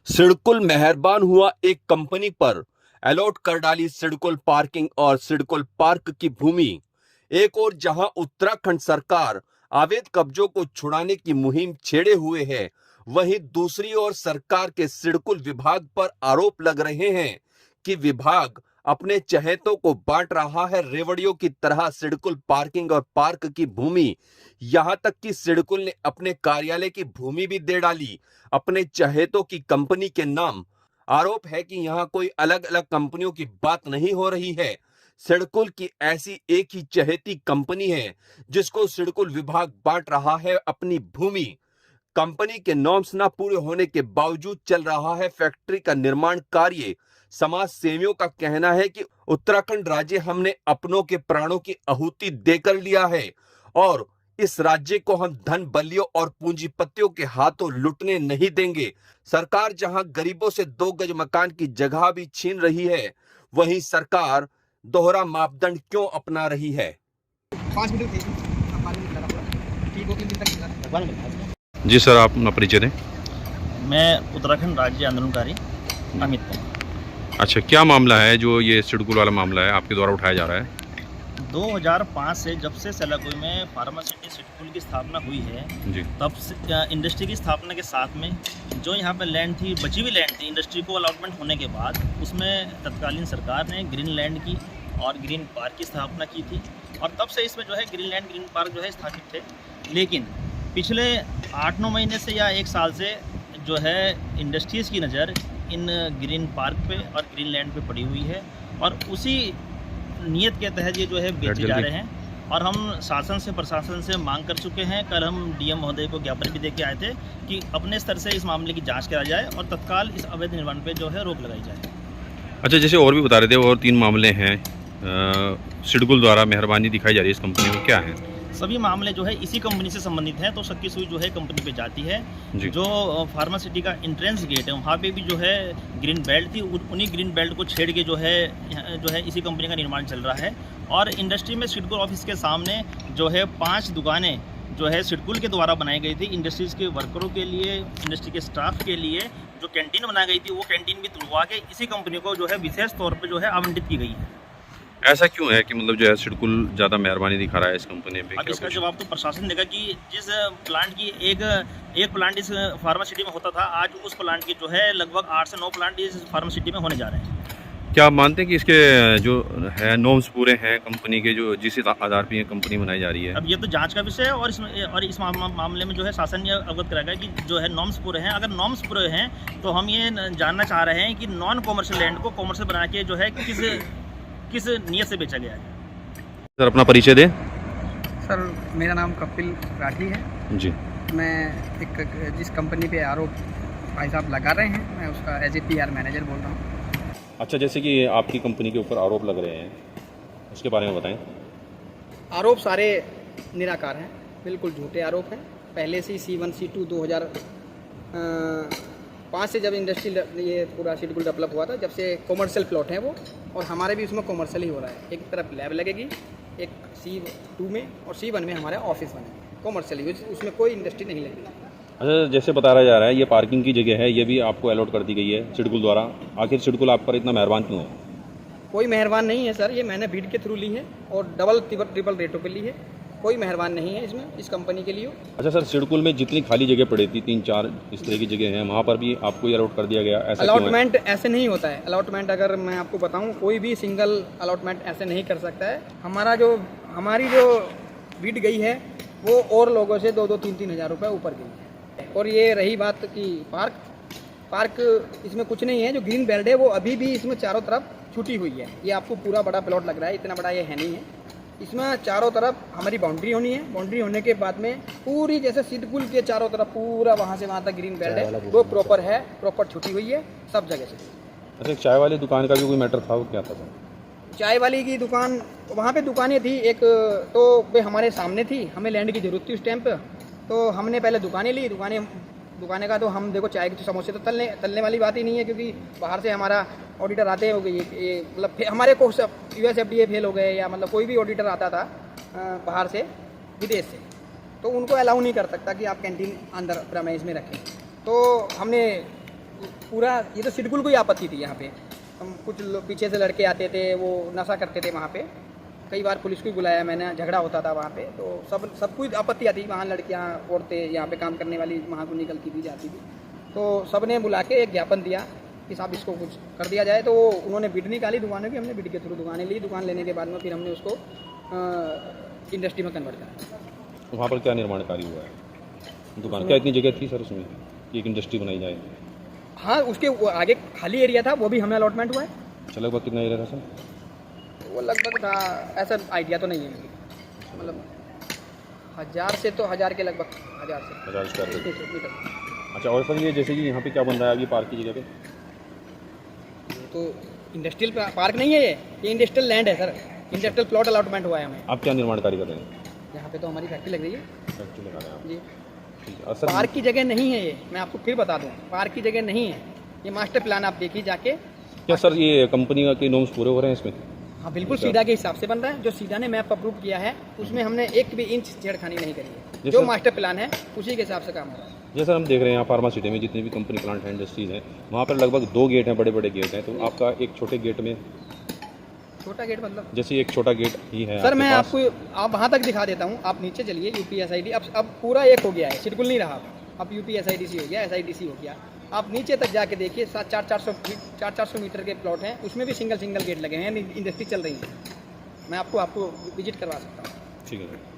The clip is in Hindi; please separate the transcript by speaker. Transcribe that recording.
Speaker 1: सिडकुल मेहरबान हुआ एक कंपनी पर, अलॉट कर डाली सिडकुल पार्किंग और सिडकुल पार्क की भूमि। एक और जहां उत्तराखंड सरकार अवैध कब्जों को छुड़ाने की मुहिम छेड़े हुए है, वहीं दूसरी ओर सरकार के सिडकुल विभाग पर आरोप लग रहे हैं कि विभाग अपने चहेतों को बांट रहा है रेवड़ियों की तरह सिडकुल पार्किंग और पार्क की भूमि। यहां तक कि सिडकुल ने अपने कार्यालय की भूमि भी दे डाली अपने चहेतों की कंपनी के नाम। आरोप है कि यहां कोई अलग अलग कंपनियों की बात नहीं हो रही है। सिडकुल की ऐसी एक ही चहेती कंपनी है जिसको सिडकुल विभाग बांट रहा है अपनी भूमि। कंपनी के नॉर्म्स ना पूरे होने के बावजूद चल रहा है फैक्ट्री का निर्माण कार्य। समाज सेवियों का कहना है कि उत्तराखंड राज्य हमने अपनों के प्राणों की आहुति देकर लिया है और इस राज्य को हम धन बलियों और पूंजीपतियों के हाथों लुटने नहीं देंगे। सरकार जहां गरीबों से 2 गज मकान की जगह भी छीन रही है, वहीं सरकार दोहरा मापदंड क्यों अपना रही है?
Speaker 2: 5 मिनट ठीक है, 5 मिनट लगा पूरा ठीक हो 3 दिन तक मिला।
Speaker 3: जी सर, आप अपना परिचय दें।
Speaker 4: मैं उत्तराखंड राज्य आंदोलनकारी अमित कुमार।
Speaker 3: अच्छा, क्या मामला है जो ये सिडकुल वाला मामला है आपके द्वारा उठाया जा रहा है?
Speaker 4: 2005 से जब से सेलाकुई में फार्मासिटी सिडकुल की स्थापना हुई है,
Speaker 3: जी।
Speaker 4: तब से इंडस्ट्री की स्थापना के साथ में जो यहाँ पे लैंड थी, बची हुई लैंड थी, इंडस्ट्री को अलॉटमेंट होने के बाद उसमें तत्कालीन सरकार ने ग्रीन लैंड की और ग्रीन पार्क की स्थापना की थी और तब से इसमें जो है ग्रीन लैंड ग्रीन पार्क जो है स्थापित थे। लेकिन पिछले 8-9 महीने से या 1 साल से जो है इंडस्ट्रीज़ की नज़र इन ग्रीन पार्क पे और ग्रीन लैंड पे पड़ी हुई है और उसी नियत के तहत ये जो है बेचे जा रहे हैं। और हम शासन से प्रशासन से मांग कर चुके हैं। कल हम डीएम महोदय को ज्ञापन भी दे के आए थे कि अपने स्तर से इस मामले की जांच करा जाए और तत्काल इस अवैध निर्माण पे जो है रोक लगाई जाए।
Speaker 3: अच्छा, जैसे और भी बता रहे थे और 3 मामले हैं सिडकुल द्वारा मेहरबानी दिखाई जा रही है इस कंपनी में, क्या है?
Speaker 4: सभी मामले जो है इसी कंपनी से संबंधित हैं, तो शक्की सुई जो है कंपनी पे जाती है। जो फार्मासिटी का एंट्रेंस गेट है वहाँ पे भी जो है ग्रीन बेल्ट थी, उन्हीं ग्रीन बेल्ट को छेड़ के जो है इसी कंपनी का निर्माण चल रहा है। और इंडस्ट्री में सिडकुल ऑफिस के सामने जो है 5 दुकानें जो है सिडकुल के द्वारा बनाई गई थी। इंडस्ट्रीज़ के वर्करों के लिए, इंडस्ट्री के स्टाफ के लिए जो कैंटीन बनाई गई थी, वो कैंटीन भी तुड़वा के इसी कंपनी को जो है विशेष तौर पर जो है आवंटित की गई है।
Speaker 3: ऐसा क्यों है कि मतलब जो है सिडकुल ज़्यादा मेहरबानी दिखा रहा है इस कंपनी पे?
Speaker 4: अब इसका जवाब तो प्रशासन देगा कि जिस प्लांट की एक प्लांट इस फार्मासिटी में होता था, आज उस प्लांट की जो है लगभग 8 से 9 प्लांट इस फार्मासिटी में होने जा रहे हैं।
Speaker 3: क्या आप मानते हैं कि इसके जो है नॉर्म्स पूरे हैं कंपनी के, जो जिस आधार पर ये कंपनी बनाई जा रही है?
Speaker 4: अब ये तो जांच का विषय है और इस मामले में जो है शासन ये अवगत कराएगा कि जो है नॉर्म्स पूरे हैं। अगर नॉर्म्स पूरे हैं तो हम ये जानना चाह रहे हैं कि नॉन कॉमर्शियल लैंड को कॉमर्शियल बना के जो है किस नियत से बेचा गया है।
Speaker 3: सर, अपना परिचय दें।
Speaker 2: सर, मेरा नाम कपिल राठी है
Speaker 3: जी।
Speaker 2: मैं जिस कंपनी पे आरोप भाई साहब लगा रहे हैं, मैं उसका एज ए PR मैनेजर बोल रहा हूँ।
Speaker 3: अच्छा, जैसे कि आपकी कंपनी के ऊपर आरोप लग रहे हैं, उसके बारे में बताएं।
Speaker 2: आरोप सारे निराकार हैं, बिल्कुल झूठे आरोप हैं। पहले से C1 C2 2005 से जब इंडस्ट्री ये पूरा सिडकुल डेवलप हुआ था, जब से कॉमर्शियल प्लॉट हैं वो, और हमारे भी उसमें कॉमर्शियल ही हो रहा है। एक तरफ लैब लगेगी, एक C2 में और C1 में हमारे ऑफिस बने कॉमर्शियल ही, उसमें कोई इंडस्ट्री नहीं लगेगी।
Speaker 3: अच्छा, जैसे बताया जा रहा है ये पार्किंग की जगह है, ये भी आपको अलॉट कर दी गई है सिडकुल द्वारा। आखिर सिडकुल आप पर इतना मेहरबान क्यों है?
Speaker 2: कोई मेहरबान नहीं है सर, ये मैंने बीड के थ्रू ली है और डबल ट्रिपल रेटों पे ली है। कोई मेहरबान नहीं है इसमें, इस कंपनी के लिए।
Speaker 3: अच्छा सर, सिडकुल में जितनी खाली जगह पड़ी थी, 3-4 इस तरह की जगह हैं, वहाँ पर भी आपको ये अलॉट कर दिया गया, ऐसा क्यों है?
Speaker 2: अलॉटमेंट ऐसे नहीं होता है। अलॉटमेंट अगर मैं आपको बताऊं, कोई भी सिंगल अलॉटमेंट ऐसे नहीं कर सकता है। हमारी जो बीड गई है वो और लोगों से 2-2, 3-3 हज़ार रुपये ऊपर गई है। और ये रही बात की पार्क इसमें कुछ नहीं है। जो ग्रीन बेल्ट है वो अभी भी इसमें चारों तरफ छुटी हुई है। ये आपको पूरा बड़ा प्लॉट लग रहा है, इतना बड़ा ये है नहीं है। इसमें चारों तरफ हमारी बाउंड्री होनी है। बाउंड्री होने के बाद में पूरी जैसे सिडकुल के चारों तरफ पूरा वहाँ से वहाँ तक ग्रीन बेल्ट है, वो प्रॉपर छुटी हुई है सब जगह से।
Speaker 3: अच्छा, चाय वाली दुकान का भी कोई मैटर था, वो क्या था?
Speaker 2: चाय वाली की दुकान, वहाँ पे दुकानें थी, एक तो वे हमारे सामने थी। हमें लैंड की ज़रूरत थी उस टाइम पर, तो हमने पहले दुकानें ली। दुकानें का तो हम देखो, चाय के समोसे तो तलने वाली बात ही नहीं है, क्योंकि बाहर से हमारा ऑडिटर आते हो गए, ये मतलब हमारे को सब US FDA फेल हो गए, या मतलब कोई भी ऑडिटर आता था बाहर से, विदेश से, तो उनको अलाउ नहीं कर सकता कि आप कैंटीन अंदर प्रेमाइस में रखें। तो हमने पूरा ये तो सिडकुल को ही आपत्ति थी यहाँ पे। हम कुछ लोग पीछे से लड़के आते थे, वो नशा करते थे वहाँ पे। कई बार पुलिस को भी बुलाया मैंने, झगड़ा होता था वहाँ पे, तो सब कुछ आपत्ति आती। वहाँ लड़कियाँ, औरतें, यहाँ पे काम करने वाली वहाँ को निकलती थी, जाती थी। तो सब ने बुला के एक ज्ञापन दिया कि साहब इसको कुछ कर दिया जाए। तो उन्होंने बिड निकाली दुकानों की, हमने बिड के थ्रू दुकानें ली। दुकान लेने के बाद में फिर हमने उसको इंडस्ट्री में कन्वर्ट करा।
Speaker 3: वहाँ पर क्या निर्माण कार्य हुआ है दुकान? क्या इतनी जगह थी सर उसमें कि एक इंडस्ट्री बनाई जाए?
Speaker 2: हाँ, उसके आगे खाली एरिया था, वो भी हमें अलॉटमेंट हुआ है।
Speaker 3: अच्छा, लगभग कितना एरिया था सर?
Speaker 2: वो लगभग था, ऐसा आइडिया तो नहीं है मुझे, मतलब 1000 से तो 1000 के लगभग, 1000 से
Speaker 3: 1000 स्क्वायर फीट।
Speaker 2: मीटर।
Speaker 3: अच्छा, और सर ये जैसे कि यहाँ पे क्या बन रहा है अभी पार्क की जगह पे?
Speaker 2: तो इंडस्ट्रियल पार्क नहीं है ये इंडस्ट्रियल लैंड है सर। इंडस्ट्रियल प्लॉट अलॉटमेंट हुआ है हमें।
Speaker 3: आप क्या निर्माण कार्य कर रहे हैं?
Speaker 2: यहाँ पे तो हमारी फैक्ट्री लग रही है
Speaker 3: फैक्ट्री लगा रहे हैं आप?
Speaker 2: जी।
Speaker 3: ठीक है। और सर
Speaker 2: पार्क की जगह नहीं है ये, मैं आपको फिर बता दूँ, पार्क की जगह नहीं है ये। मास्टर प्लान आप देखिए जाके।
Speaker 3: क्या सर ये कंपनी के नॉर्म्स पूरे हो रहे हैं इसमें?
Speaker 2: हाँ बिल्कुल, सीधा के हिसाब से बन रहा है। जो सीधा ने मैप अप्रूव किया है उसमें हमने एक भी इंच छेड़खानी नहीं करी है। जो मास्टर प्लान है उसी के हिसाब से काम हो रहा है।
Speaker 3: जैसे हम देख रहे हैं यहाँ फार्मा सिटी में जितने भी कंपनी प्लांट हैं, इंडस्ट्रीज हैं, वहाँ पर लगभग 2 गेट हैं, बड़े बड़े गेट हैं। तो आपका एक छोटे गेट में,
Speaker 2: छोटा गेट मतलब
Speaker 3: जैसे एक छोटा गेट ही है
Speaker 2: सर, मैं
Speaker 3: आपके पास।
Speaker 2: आपको आप वहाँ तक दिखा देता हूँ। आप नीचे चलिए, UPSID अब पूरा एक हो गया है, सिडकुल नहीं रहा। अब UPSIDC हो गया, SIDC हो गया। आप नीचे तक जाके देखिए, 400 मीटर के प्लॉट हैं, उसमें भी सिंगल गेट लगे हैं, इंडस्ट्री चल रही है। मैं आपको विजिट करवा सकता हूँ।
Speaker 3: ठीक है सर।